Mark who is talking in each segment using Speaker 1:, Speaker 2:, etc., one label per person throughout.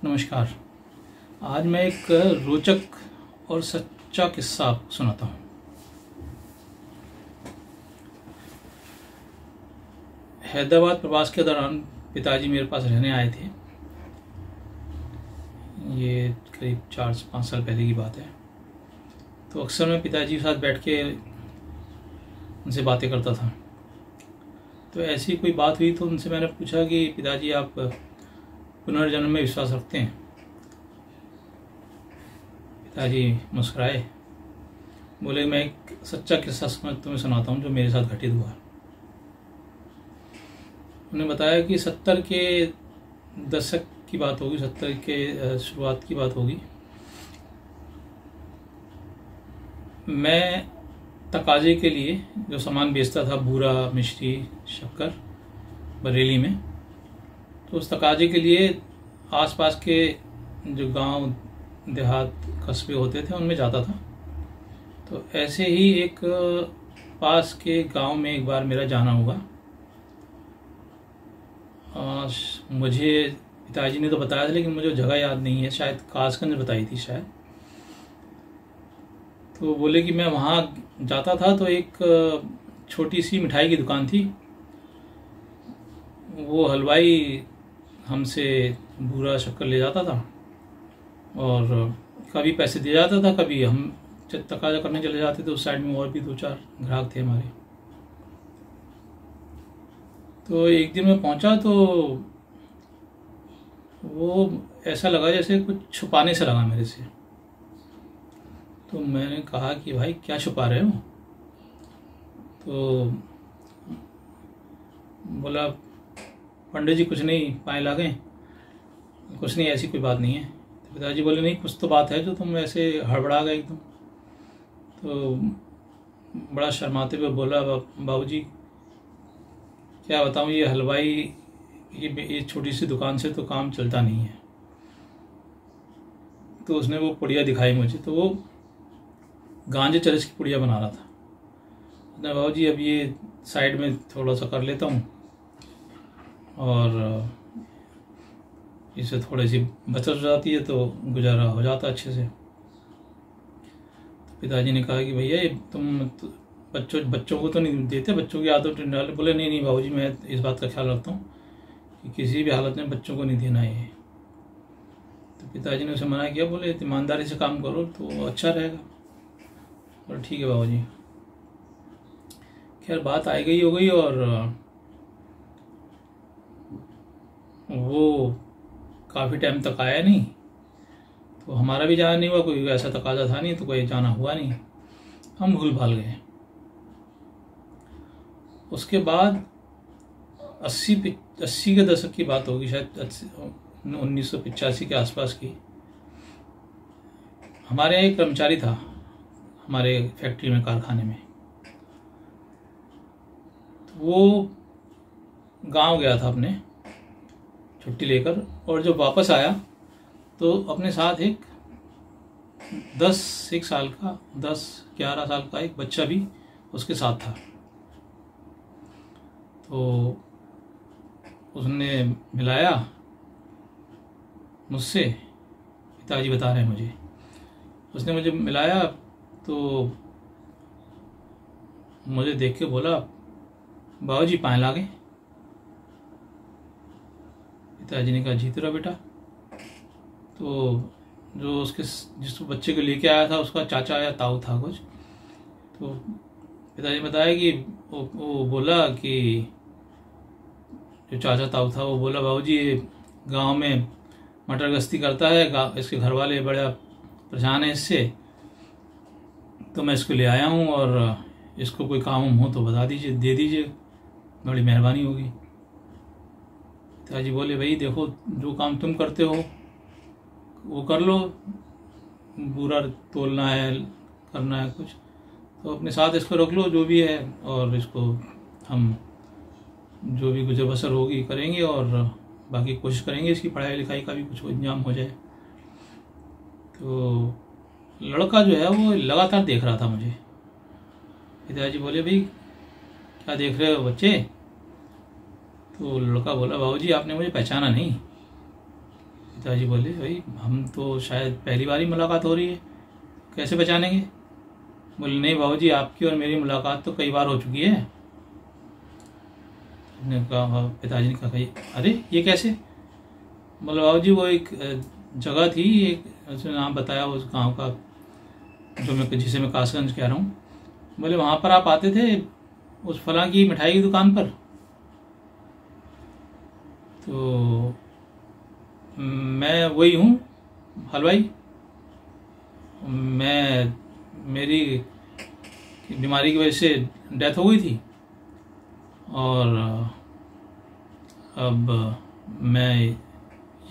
Speaker 1: नमस्कार। आज मैं एक रोचक और सच्चा किस्सा आपको सुनाता हूँ। हैदराबाद प्रवास के दौरान पिताजी मेरे पास रहने आए थे। ये करीब 4-5 साल पहले की बात है। तो अक्सर मैं पिताजी के साथ बैठ के उनसे बातें करता था। तो ऐसी कोई बात हुई तो उनसे मैंने पूछा कि पिताजी आप पुनर्जन्म में विश्वास रखते हैं? पिताजी मुस्कुराए, बोले मैं एक सच्चा किस्सा तुम्हें सुनाता हूँ जो मेरे साथ घटित हुआ। उन्होंने बताया कि 70 के दशक की बात होगी, 70 के शुरुआत की बात होगी। मैं तकाजे के लिए जो सामान बेचता था, बूरा, मिश्री, शक्कर, बरेली में, तो उस तकाजे के लिए आसपास के जो गांव देहात कस्बे होते थे उनमें जाता था। तो ऐसे ही एक पास के गांव में एक बार मेरा जाना हुआ। मुझे पिताजी ने तो बताया था लेकिन मुझे जगह याद नहीं है, शायद कासगंज बताई थी शायद। तो बोले कि मैं वहाँ जाता था तो एक छोटी सी मिठाई की दुकान थी। वो हलवाई हमसे बूरा शक्कर ले जाता था और कभी पैसे दे जाता था, कभी हम तकाजा करने चले जाते थे। उस साइड में और भी 2-4 ग्राहक थे हमारे। तो एक दिन मैं पहुंचा तो वो ऐसा लगा जैसे कुछ छुपाने से लगा मेरे से। तो मैंने कहा कि भाई क्या छुपा रहे हो? तो बोला पंडित जी कुछ नहीं, पाए लागे, कुछ नहीं, ऐसी कोई बात नहीं है। तो पिताजी बोले नहीं कुछ तो बात है जो तुम ऐसे हड़बड़ा गए एकदम। तो बड़ा शर्माते हुए बोला बाबूजी क्या बताऊं, ये हलवाई ये छोटी सी दुकान से तो काम चलता नहीं है। तो उसने वो पुड़िया दिखाई मुझे, तो वो गांजे चरस की पुड़िया बना रहा था। बाबूजी अब ये साइड में थोड़ा सा कर लेता हूँ और इससे थोड़ी सी बचत हो जाती है तो गुजारा हो जाता अच्छे से। तो पिताजी ने कहा कि भैया तुम बच्चों को तो नहीं देते, बच्चों की आदत डाले? बोले नहीं बाबूजी मैं इस बात का ख्याल रखता हूँ कि किसी भी हालत में बच्चों को नहीं देना है। तो पिताजी ने उसे मना किया, बोले ईमानदारी से काम करो तो अच्छा रहेगा। बोले ठीक है बाबूजी। खैर बात आई गई हो गई और वो काफ़ी टाइम तक आया नहीं। तो हमारा भी जाना नहीं हुआ, कोई ऐसा तकाजा था नहीं तो कोई जाना हुआ नहीं, हम भूल भाल गए। उसके बाद 80 के दशक की बात होगी, शायद 1985 के आसपास की। हमारे यहाँ एक कर्मचारी था हमारे फैक्ट्री में, कारखाने में। तो वो गांव गया था अपने छुट्टी लेकर, और जब वापस आया तो अपने साथ एक 10-11 साल का एक बच्चा भी उसके साथ था। तो उसने मिलाया मुझसे, पिताजी बता रहे हैं मुझे, उसने मुझे मिलाया तो मुझे देख के बोला बाबूजी पाए लागे। पिताजी ने कहा जीत रहा बेटा। तो जो जिस बच्चे को लेके आया था उसका चाचा या ताऊ था कुछ। तो पिताजी ने बताया कि वो बोला कि जो चाचा ताऊ था वो बोला बाबूजी ये गांव में मटर गश्ती करता है, इसके घर वाले बड़ा परेशान है इससे, तो मैं इसको ले आया हूँ और इसको कोई काम हो तो बता दीजिए, दे दीजिए, बड़ी मेहरबानी होगी। पिताजी बोले भाई देखो जो काम तुम करते हो वो कर लो, बुरा तोलना है, करना है कुछ तो अपने साथ इसको रख लो जो भी है, और इसको हम जो भी गुजर बसर होगी करेंगे और बाकी कोशिश करेंगे इसकी पढ़ाई लिखाई का भी कुछ इंतजाम हो जाए। तो लड़का जो है वो लगातार देख रहा था मुझे। पिताजी बोले भाई क्या देख रहे हो बच्चे? तो लड़का बोला बाबूजी आपने मुझे पहचाना नहीं। पिताजी बोले भाई हम तो शायद पहली बार ही मुलाकात हो रही है, कैसे पहचानेंगे? बोले नहीं बाबूजी, आपकी और मेरी मुलाकात तो कई बार हो चुकी है। पिताजी ने कहा अरे ये कैसे? बोले बाबूजी वो एक जगह थी, एक उसने नाम बताया उस गांव का, जिसे मैं कासगंज कह रहा हूँ। बोले वहाँ पर आप आते थे उस फलां की मिठाई की दुकान पर? तो मैं वही हूँ हलवाई। मेरी बीमारी की वजह से डेथ हो गई थी और अब मैं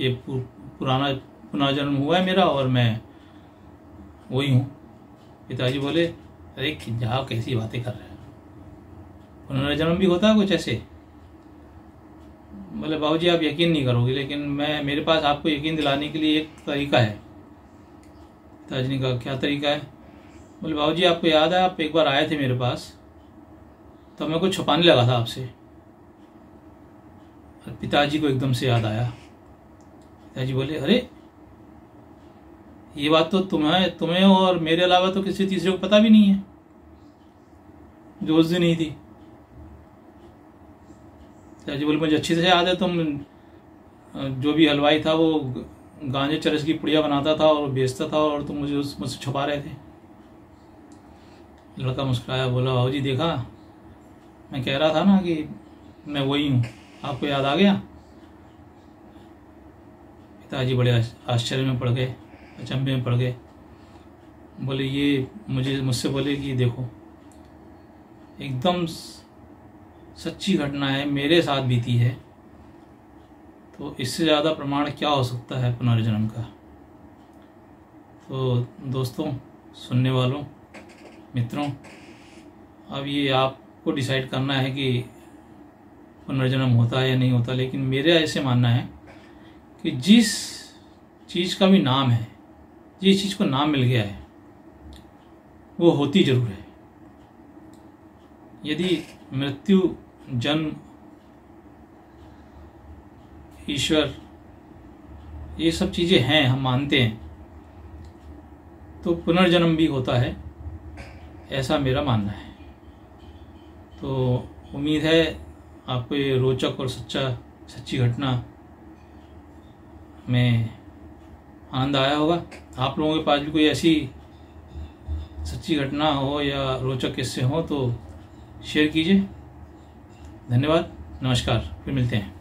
Speaker 1: ये पुनर्जन्म हुआ है मेरा और मैं वही हूँ। पिताजी बोले अरे जाओ, कैसी बातें कर रहे हैं, पुनर्जन्म भी होता है कुछ ऐसे? बोले बाबूजी आप यकीन नहीं करोगे, लेकिन मेरे पास आपको यकीन दिलाने के लिए एक तरीका है। पिताजी ने कहा क्या तरीका है? बोले बाबूजी आपको याद है आप एक बार आए थे मेरे पास, तो मैं कुछ छुपाने लगा था आपसे। पिताजी को एकदम से याद आया। पिताजी बोले अरे ये बात तो तुम्हें और मेरे अलावा तो किसी तीसरे को पता भी नहीं है, जो उस दिन ही थी। पिताजी बोले मुझे अच्छी से याद है, तुम जो भी हलवाई था वो गांजे चरस की पुड़िया बनाता था और बेचता था और तुम मुझसे छुपा रहे थे। लड़का मुस्कुराया, बोला बाबूजी देखा, मैं कह रहा था ना कि मैं वही हूँ, आपको याद आ गया। पिताजी बड़े आश्चर्य में पड़ गए, अचंभे में पड़ गए। बोले ये मुझसे बोले कि देखो एकदम सच्ची घटना है, मेरे साथ बीती है, तो इससे ज़्यादा प्रमाण क्या हो सकता है पुनर्जन्म का। तो दोस्तों, सुनने वालों, मित्रों, अब ये आपको डिसाइड करना है कि पुनर्जन्म होता है या नहीं होता, लेकिन मेरा ऐसे मानना है कि जिस चीज़ का भी नाम है, जिस चीज़ को नाम मिल गया है, वो होती जरूर है। यदि मृत्यु, जन्म, ईश्वर, ये सब चीज़ें हैं, हम मानते हैं, तो पुनर्जन्म भी होता है, ऐसा मेरा मानना है। तो उम्मीद है आपको ये रोचक और सच्ची घटना में आनंद आया होगा। आप लोगों के पास भी कोई ऐसी सच्ची घटना हो या रोचक किस्से हो तो शेयर कीजिए। धन्यवाद, नमस्कार, फिर मिलते हैं।